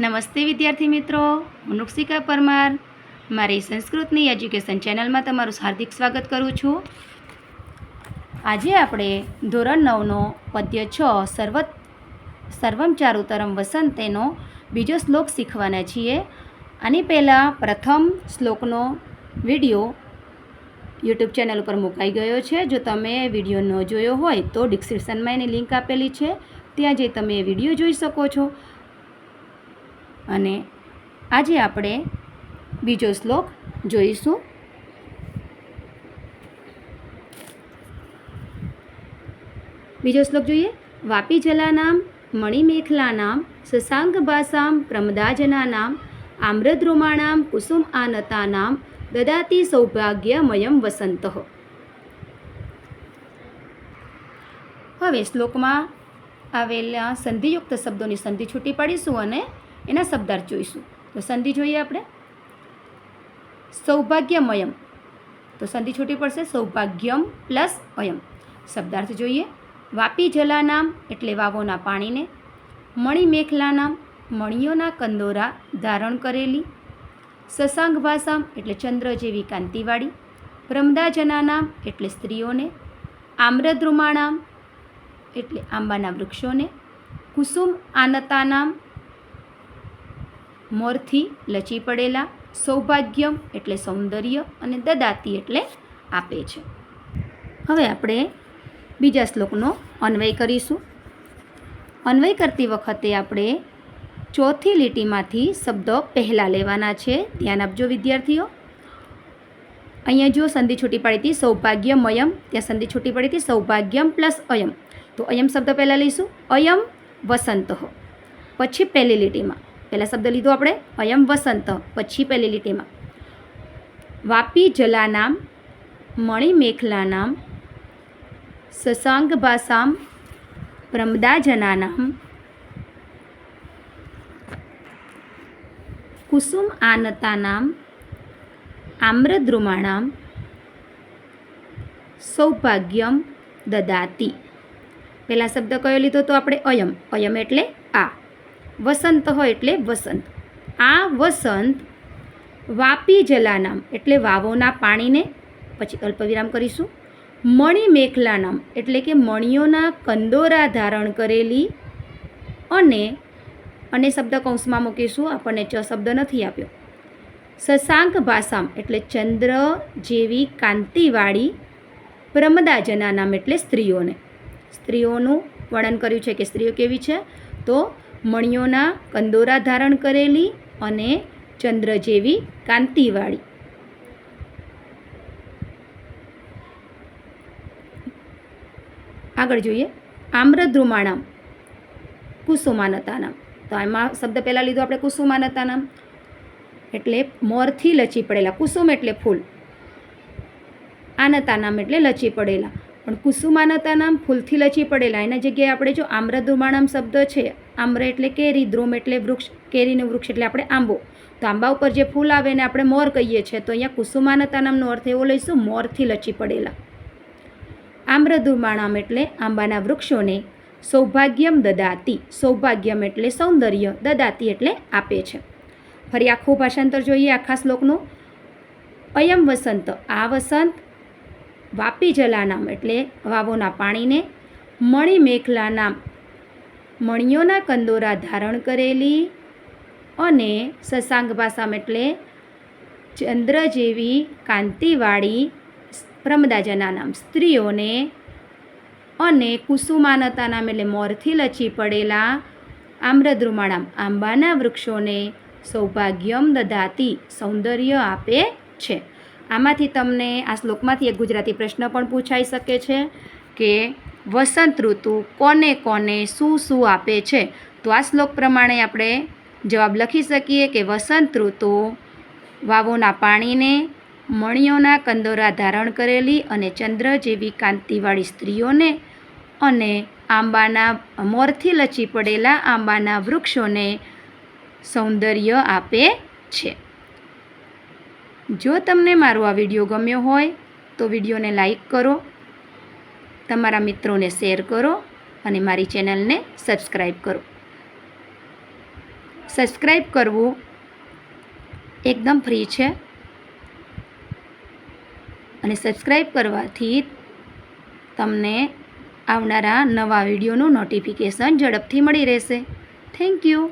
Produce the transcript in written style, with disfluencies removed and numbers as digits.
નમસ્તે વિદ્યાર્થી મિત્રો, હું નુક્ષિકા પરમાર મારી સંસ્કૃતની એજ્યુકેશન ચેનલમાં તમારું હાર્દિક સ્વાગત કરું છું. આજે આપણે ધોરણ 9નો પદ્ય 6 સર્વમ ચારુતરમ વસંતેનો બીજો શ્લોક શીખવાના છીએ. આની પહેલાં પ્રથમ શ્લોકનો વિડીયો યુટ્યુબ ચેનલ ઉપર મુકાઈ ગયો છે. જો તમે વિડીયો ન જોયો હોય તો ડિસ્ક્રિપ્શનમાં એની લિંક આપેલી છે, ત્યાં જઈ તમે એ વિડીયો જોઈ શકો છો. અને આજે આપણે બીજો શ્લોક જોઈશું. બીજો શ્લોક જોઈએ. વાપી જલાનામ મણિમેખલાનામ શશાંક ભાસામ પ્રમદાજનાનામ આમ્રદ્રુમાણામ કુસુમ આનતાનામ દદાતિ સૌભાગ્યમયમ વસંત. હવે શ્લોકમાં આવેલા સંધિયુક્ત શબ્દોની સંધિ છૂટી પાડીશું અને એના શબ્દાર્થ જોઈશું. તો સંધિ જોઈએ આપણે. સૌભાગ્યમયમ, તો સંધિ છૂટી પડશે સૌભાગ્યમ પ્લસ અયમ. શબ્દાર્થ જોઈએ. વાપી જલાનામ એટલે વાવોના પાણીને, મણિમેખલાનામ મણિયોના કંદોરા ધારણ કરેલી, શશાંક ભાસામ એટલે ચંદ્ર જેવી કાંતિવાળી, પ્રમદાજનાનામ એટલે સ્ત્રીઓને, આમ્રદ્રુમાણામ એટલે આંબાના વૃક્ષોને, કુસુમ આનતાનામ મોરથી લચી પડેલા, સૌભાગ્યમ એટલે સૌંદર્ય અને દદાતી એટલે આપે છે. હવે આપણે બીજા શ્લોકનો અન્વય કરીશું. અન્વય કરતી વખતે આપણે ચોથી લીટીમાંથી શબ્દો પહેલાં લેવાના છે. ધ્યાન આપજો વિદ્યાર્થીઓ. અહીંયા જો સંધિ છૂટી પડી હતી સૌભાગ્યમયમ, ત્યાં સંધિ છૂટી પડી હતી સૌભાગ્યમ પ્લસ અયમ. તો અયમ શબ્દ પહેલાં લઈશું. અયમ વસંત. પછી પહેલી લીટીમાં પહેલા શબ્દ લીધો આપણે અયમ વસંત, પછી પહેલી લીટીમાં વાપી જલાનામ મણિમેખલાનામ શશાંક ભાસામ પ્રમદાજનાનામ કુસુમ આનતાનામ આમ્રદ્રુમાણામ સૌભાગ્યમ દદાતિ. પહેલા શબ્દ કયો લીધો તો આપણે અયમ. અયમ એટલે આ. વસંત હોય એટલે વસંત. આ વસંત વાપી જલાનામ એટલે વાવોના પાણીને, પછી અલ્પવિરામ કરીશું, મણિમેખલાનામ એટલે કે મણિયોના કંદોરા ધારણ કરેલી, અને શબ્દ કૌંસમાં મૂકીશું, આપણને ચ શબ્દ નથી આપ્યો, શશાંક ભાસામ એટલે ચંદ્ર જેવી કાંતિવાળી, પ્રમદાજનાનામ એટલે સ્ત્રીઓને. સ્ત્રીઓનું વર્ણન કર્યું છે કે સ્ત્રીઓ કેવી છે, તો મણિયોના કંદોરા ધારણ કરેલી અને ચંદ્ર જેવી કાંતિવાળી. આગળ જોઈએ. આમ્રદ્રુમાણામ કુસુમાનતાનામ. તો એમાં શબ્દ પહેલાં લીધો આપણે કુસુમાનતાનામ એટલે મોરથી લચી પડેલા. કુસુમ એટલે ફૂલ, આનતાનામ એટલે લચી પડેલા. પણ કુસુમાનતાનામ ફૂલથી લચી પડેલા, એના જગ્યાએ આપણે જો આમ્રદ્રુમાણામ શબ્દ છે, આમ્ર એટલે કેરી, દ્રુમ એટલે વૃક્ષ, કેરીનું વૃક્ષ એટલે આપણે આંબો. તો આંબા ઉપર જે ફૂલ આવે ને આપણે મોર કહીએ છીએ, તો અહીંયા કુસુમાનતાનામનો અર્થ એવો લઈશું મોરથી લચી પડેલા. આમ્રદ્રુમાણામ એટલે આંબાના વૃક્ષોને, સૌભાગ્યમ દદાતિ, સૌભાગ્યમ એટલે સૌંદર્ય, દદાતિ એટલે આપે છે. ફરી આખું ભાષાંતર જોઈએ આખા શ્લોકનું. અયમ વસંત, આ વસંત, વાપી જલાનામ એટલે વાવોના પાણીને, મણિમેખલાનામ મણિયોના કંદોરા ધારણ કરેલી, અને શશાંક ભાસામ એટલે ચંદ્ર જેવી કાંતિવાળી, પ્રમદાજનાનામ સ્ત્રીઓને, અને કુસુમાનતાનામ એટલે મોરથી લચી પડેલા, આમ્રદ્રુમાણામ આંબાના વૃક્ષોને, સૌભાગ્યમ દદાતિ સૌંદર્ય આપે છે. આમાંથી તમને આ શ્લોકમાંથી એક ગુજરાતી પ્રશ્ન પણ પૂછાઈ શકે છે કે વસંત ઋતુ કોને કોને શું શું આપે છે. તો આ શ્લોક પ્રમાણે આપણે જવાબ લખી શકીએ કે વસંત ઋતુ વાવોના પાણીને, મણિયોના કંદોરા ધારણ કરેલી અને ચંદ્ર જેવી કાંતિવાળી સ્ત્રીઓને, અને આંબાના મોરથી લચી પડેલા આંબાના વૃક્ષોને સૌંદર્ય આપે છે. જો તમને મારો આ વિડીયો ગમ્યો હોય તો વિડીયોને લાઈક કરો, તમારા મિત્રોને શેર કરો અને મારી ચેનલને સબસ્ક્રાઈબ કરો. સબસ્ક્રાઈબ કરવું એકદમ ફ્રી છે અને સબસ્ક્રાઈબ કરવાથી તમને આવનારા નવા વિડીયોનું નોટિફિકેશન ઝડપથી મળી રહેશે. Thank you.